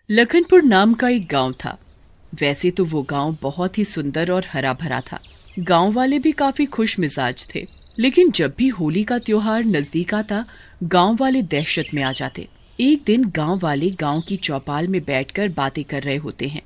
लखनपुर नाम का एक गांव था। वैसे तो वो गांव बहुत ही सुंदर और हरा भरा था। गांव वाले भी काफी खुश मिजाज थे, लेकिन जब भी होली का त्योहार नजदीक आता, गांव वाले दहशत में आ जाते। एक दिन गांव वाले गांव की चौपाल में बैठकर बातें कर रहे होते हैं।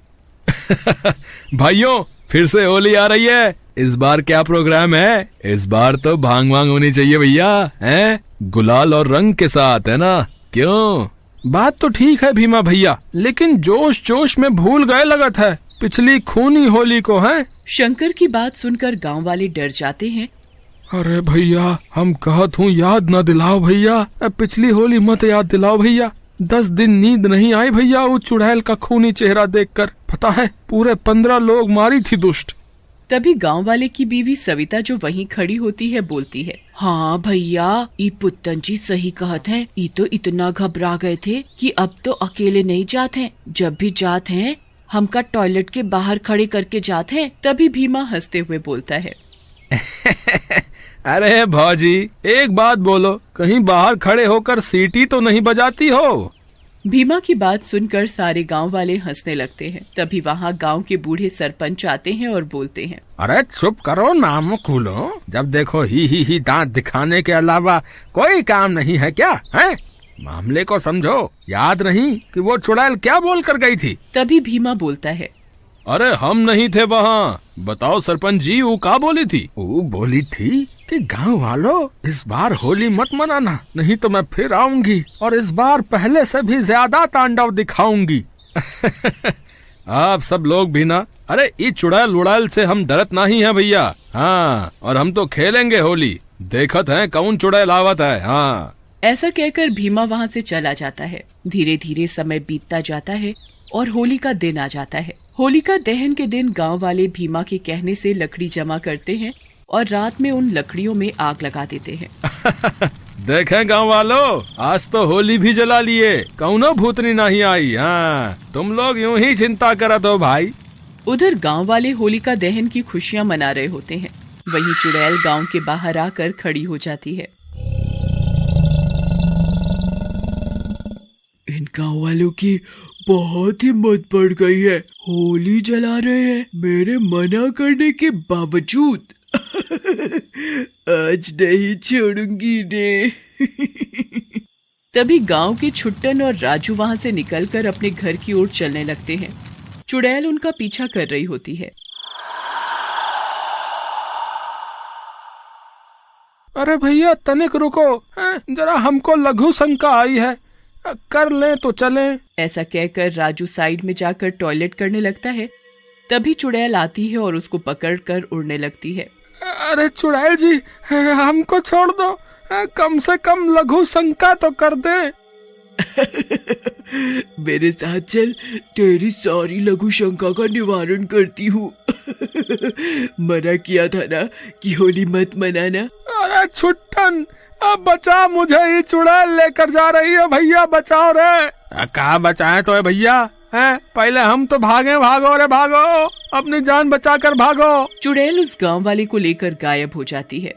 भाइयों, फिर से होली आ रही है। इस बार क्या प्रोग्राम है? इस बार तो भांग वांग होनी चाहिए भैया, हैं? गुलाल और रंग के साथ, है ना? क्यों? बात तो ठीक है भीमा भैया, लेकिन जोश जोश में भूल गए लगत है पिछली खूनी होली को, है? शंकर की बात सुनकर गांव वाले डर जाते हैं। अरे भैया, हम कहत हूँ याद न दिलाओ भैया, पिछली होली मत याद दिलाओ भैया। 10 दिन नींद नहीं आई भैया वो चुड़ैल का खूनी चेहरा देखकर। पता है, पूरे 15 लोग मारी थी दुष्ट। तभी गांव वाले की बीवी सविता, जो वहीं खड़ी होती है, बोलती है, हाँ भैया, ई पुत्तन जी सही कहत हैं। ई तो इतना घबरा गए थे कि अब तो अकेले नहीं जाते हैं। जब भी जाते हैं हमका टॉयलेट के बाहर खड़े करके जाते हैं। तभी भीमा हंसते हुए बोलता है, अरे भौजी, एक बात बोलो, कहीं बाहर खड़े होकर सीटी तो नहीं बजाती हो? भीमा की बात सुनकर सारे गांव वाले हंसने लगते हैं। तभी वहाँ गांव के बूढ़े सरपंच आते हैं और बोलते हैं, अरे चुप करो, नाम खोलो। जब देखो ही दांत दिखाने के अलावा कोई काम नहीं है क्या, है? मामले को समझो। याद नहीं कि वो चुड़ैल क्या बोल कर गई थी? तभी भीमा बोलता है, अरे हम नहीं थे वहाँ। बताओ सरपंच जी, वो क्या बोली थी? वो बोली थी कि गांव वालों, इस बार होली मत मनाना, नहीं तो मैं फिर आऊंगी और इस बार पहले से भी ज्यादा तांडव दिखाऊंगी। आप सब लोग भी ना, अरे इस चुड़ैल उड़ैल से हम डरत नहीं है भैया। हाँ, और हम तो खेलेंगे होली। देखत है कौन चुड़ैल आवत है। हाँ। ऐसा कहकर भीमा वहाँ से चला जाता है। धीरे धीरे समय बीतता जाता है और होली का दिन आ जाता है। होलिका दहन के दिन गांव वाले भीमा के कहने से लकड़ी जमा करते हैं और रात में उन लकड़ियों में आग लगा देते हैं। देखें गांव वालों, आज तो होली भी जला लिए, कौनो भूतनी नहीं आई। हाँ, तुम लोग यूं ही चिंता करत हो भाई। उधर गांव वाले होलिका दहन की खुशियां मना रहे होते हैं। वहीं चुड़ैल गांव के बाहर आकर खड़ी हो जाती है। इन गांव वालों की बहुत हिम्मत बढ़ गई है, होली जला रहे हैं मेरे मना करने के बावजूद। आज नहीं छोड़ूंगी ने। तभी गांव के छुट्टन और राजू वहां से निकलकर अपने घर की ओर चलने लगते हैं। चुड़ैल उनका पीछा कर रही होती है। अरे भैया तनिक रुको, जरा हमको लघु शंका आई है, कर लें तो चलें। ऐसा कहकर राजू साइड में जाकर टॉयलेट करने लगता है। तभी चुड़ैल आती है और उसको पकड़कर उड़ने लगती है। अरे चुड़ैल जी, हमको छोड़ दो, कम से कम लघु शंका तो कर दे। मेरे साथ चल, तेरी सारी लघु शंका का निवारण करती हूँ। मना किया था ना कि होली मत मनाना। अरे छुट्टन, अब बचा मुझे, ये चुड़ैल लेकर जा रही है भैया, बचाओ रे। कहाँ बचाए तो है भैया, हैं? पहले हम तो भागे, भागो रे भागो, अपनी जान बचाकर भागो। चुड़ैल उस गांव वाले को लेकर गायब हो जाती है।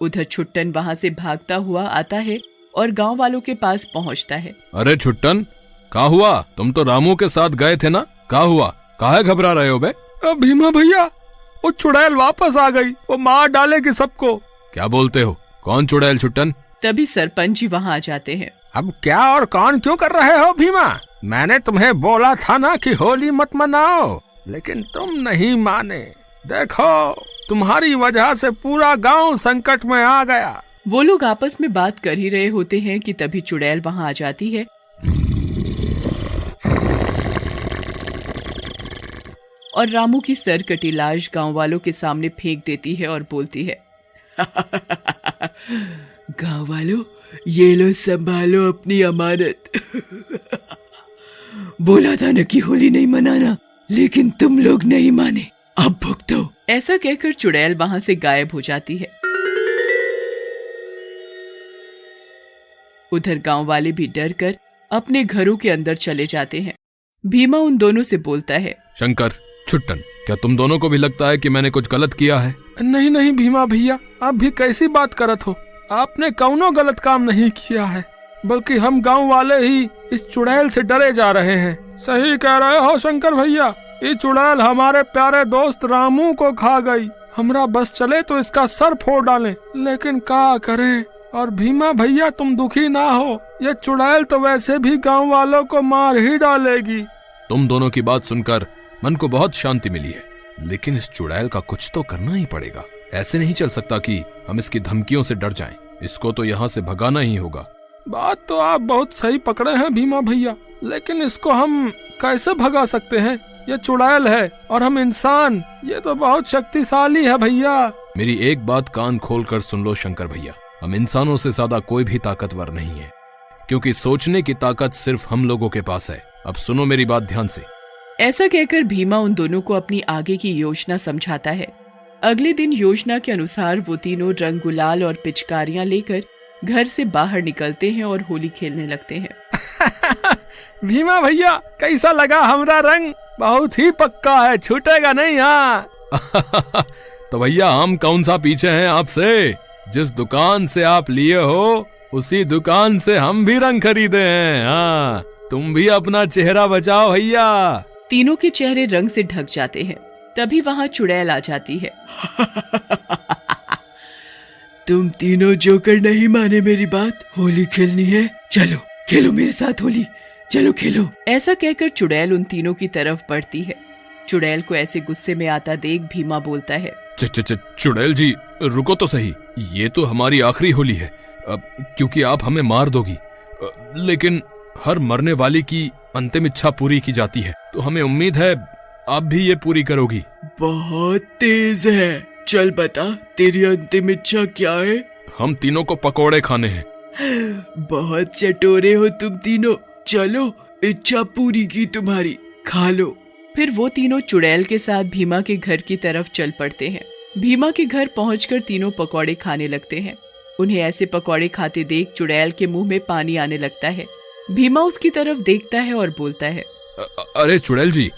उधर छुट्टन वहाँ से भागता हुआ आता है और गांव वालों के पास पहुँचता है। अरे छुट्टन, क्या हुआ? तुम तो रामू के साथ गए थे ना, क्या हुआ? काहे घबरा रहे हो बे? भीमा भैया, वो चुड़ैल वापस आ गई, वो मार डालेगी सबको। क्या बोलते हो? कौन चुड़ैल छुट्टन? तभी सरपंच जी वहाँ आ जाते हैं। अब क्या और कौन क्यों कर रहे हो भीमा? मैंने तुम्हें बोला था ना कि होली मत मनाओ, लेकिन तुम नहीं माने। देखो, तुम्हारी वजह से पूरा गांव संकट में आ गया। वो लोग आपस में बात कर ही रहे होते हैं कि तभी चुड़ैल वहाँ आ जाती है और रामू की सरकटी लाश गांव वालों के सामने फेंक देती है और बोलती है, गांव वालों, ये लो संभालो अपनी अमानत। बोला था ना कि होली नहीं मनाना, लेकिन तुम लोग नहीं माने, अब भुगतो। ऐसा कहकर चुड़ैल वहां से गायब हो जाती है। उधर गांव वाले भी डर कर अपने घरों के अंदर चले जाते हैं। भीमा उन दोनों से बोलता है, शंकर, छुट्टन, क्या तुम दोनों को भी लगता है कि मैंने कुछ गलत किया है? नहीं नहीं भीमा भैया, आप भी कैसी बात करत हो? आपने कौनो गलत काम नहीं किया है। बल्कि हम गांव वाले ही इस चुड़ैल से डरे जा रहे हैं। सही कह रहे हो शंकर भैया, ये चुड़ैल हमारे प्यारे दोस्त रामू को खा गई। हमरा बस चले तो इसका सर फोड़ डालें, लेकिन क्या करें। और भीमा भैया तुम दुखी ना हो, ये चुड़ैल तो वैसे भी गांव वालों को मार ही डालेगी। तुम दोनों की बात सुनकर मन को बहुत शांति मिली है, लेकिन इस चुड़ैल का कुछ तो करना ही पड़ेगा। ऐसे नहीं चल सकता कि हम इसकी धमकियों से डर जाएं। इसको तो यहाँ से भगाना ही होगा। बात तो आप बहुत सही पकड़े हैं भीमा भैया, लेकिन इसको हम कैसे भगा सकते हैं? ये चुड़ैल है और हम इंसान, ये तो बहुत शक्तिशाली है भैया। मेरी एक बात कान खोल कर सुन लो शंकर भैया, हम इंसानों से ज्यादा कोई भी ताकतवर नहीं है, क्योंकि सोचने की ताकत सिर्फ हम लोगों के पास है। अब सुनो मेरी बात ध्यान से। ऐसा कहकर भीमा उन दोनों को अपनी आगे की योजना समझाता है। अगले दिन योजना के अनुसार वो तीनों रंग गुलाल और पिचकारियां लेकर घर से बाहर निकलते हैं और होली खेलने लगते हैं। भीमा भैया कैसा लगा हमरा रंग? बहुत ही पक्का है, छूटेगा नहीं। हाँ तो भैया हम कौन सा पीछे हैं आपसे? जिस दुकान से आप लिए हो उसी दुकान से हम भी रंग खरीदे हैं। हाँ तुम भी अपना चेहरा बचाओ भैया। तीनों के चेहरे रंग से ढक जाते हैं। तभी वहाँ चुड़ैल आ जाती है। तुम तीनों जोकर नहीं माने मेरी बात, होली खेलनी है, चलो खेलो मेरे साथ होली, चलो खेलो। ऐसा कहकर चुड़ैल उन तीनों की तरफ बढ़ती है। चुड़ैल को ऐसे गुस्से में आता देख भीमा बोलता है, चुड़ैल जी रुको तो सही, ये तो हमारी आखिरी होली है, क्योंकि आप हमें मार दोगी। लेकिन हर मरने वाली की अंतिम इच्छा पूरी की जाती है, तो हमें उम्मीद है आप भी ये पूरी करोगी। बहुत तेज है, चल बता तेरी अंतिम इच्छा क्या है? हम तीनों को पकोड़े खाने हैं। बहुत चटोरे हो तुम तीनों, चलो इच्छा पूरी की तुम्हारी, खा लो। फिर वो तीनों चुड़ैल के साथ भीमा के घर की तरफ चल पड़ते हैं। भीमा के घर पहुंचकर तीनों पकौड़े खाने लगते हैं। उन्हें ऐसे पकौड़े खाते देख चुड़ैल के मुंह में पानी आने लगता है। भीमा उसकी तरफ देखता है और बोलता है, अरे चुड़ैल जी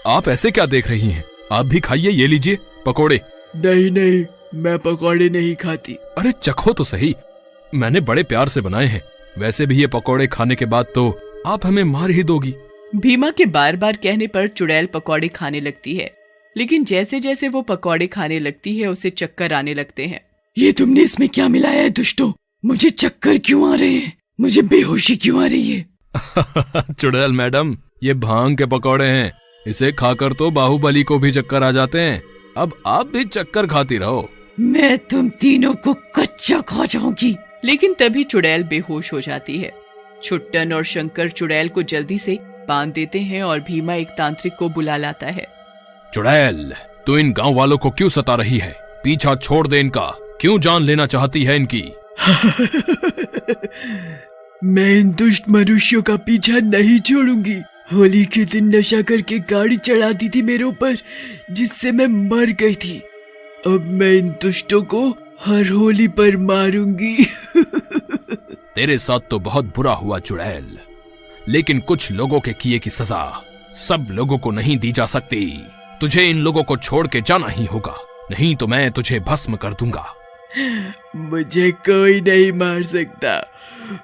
आप ऐसे क्या देख रही हैं? आप भी खाइए, ये लीजिए पकौड़े। नहीं नहीं, मैं पकौड़े नहीं खाती। अरे चखो तो सही, मैंने बड़े प्यार से बनाए हैं। वैसे भी ये पकौड़े खाने के बाद तो आप हमें मार ही दोगी। भीमा के बार बार कहने पर चुड़ैल पकौड़े खाने लगती है, लेकिन जैसे जैसे वो पकौड़े खाने लगती है उसे चक्कर आने लगते हैं। ये तुमने इसमें क्या मिलाया है दुष्टो? मुझे चक्कर क्यों आ रहे हैं? मुझे बेहोशी क्यों आ रही है? चुड़ैल मैडम, ये भांग के पकौड़े हैं, इसे खाकर तो बाहुबली को भी चक्कर आ जाते हैं। अब आप भी चक्कर खाती रहो। मैं तुम तीनों को कच्चा खा जाऊंगी। लेकिन तभी चुड़ैल बेहोश हो जाती है। छुट्टन और शंकर चुड़ैल को जल्दी से बांध देते हैं और भीमा एक तांत्रिक को बुला लाता है। चुड़ैल, तू इन गांव वालों को क्यों सता रही है? पीछा छोड़ दे इनका, क्यों जान लेना चाहती है इनकी? मैं इन दुष्ट मनुष्यों का पीछा नहीं छोड़ूंगी। होली के दिन नशा करके गाड़ी चढ़ा दी थी मेरे ऊपर, जिससे मैं मर गई थी। अब मैं इन दुष्टों को हर होली पर मारूंगी। तेरे साथ तो बहुत बुरा हुआ चुड़ैल, लेकिन कुछ लोगों के किए की सजा सब लोगों को नहीं दी जा सकती। तुझे इन लोगों को छोड़ के जाना ही होगा, नहीं तो मैं तुझे भस्म कर दूंगा। मुझे कोई नहीं मार सकता,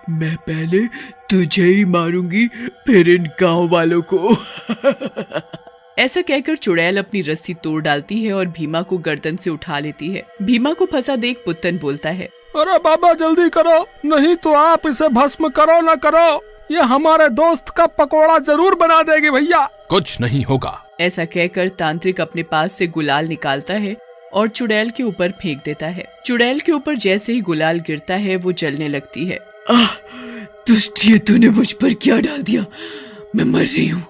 मैं पहले तुझे ही मारूंगी, फिर इन गांव वालों को। ऐसा कहकर चुड़ैल अपनी रस्सी तोड़ डालती है और भीमा को गर्दन से उठा लेती है। भीमा को फंसा देख पुत्तन बोलता है, अरे बाबा जल्दी करो, नहीं तो आप इसे भस्म करो न करो, ये हमारे दोस्त का पकोड़ा जरूर बना देगी भैया। कुछ नहीं होगा। ऐसा कहकर तांत्रिक अपने पास से गुलाल निकालता है और चुड़ैल के ऊपर फेंक देता है। चुड़ैल के ऊपर जैसे ही गुलाल गिरता है वो जलने लगती है। दुष्टिये, तूने मुझ पर क्या डाल दिया? मैं मर रही हूँ।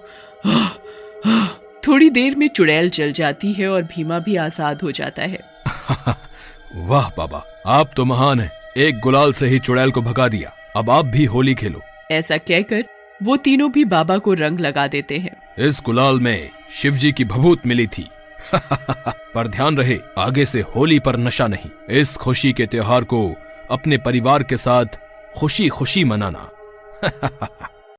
थोड़ी देर में चुड़ैल जल जाती है और भीमा भी आजाद हो जाता है। वाह बाबा, आप तो महान हैं, एक गुलाल से ही चुड़ैल को भगा दिया। अब आप भी होली खेलो। ऐसा कहकर वो तीनों भी बाबा को रंग लगा देते हैं। इस गुलाल में शिवजी की भभूत मिली थी। पर ध्यान रहे, आगे से होली पर नशा नहीं। इस खुशी के त्योहार को अपने परिवार के साथ खुशी खुशी मनाना।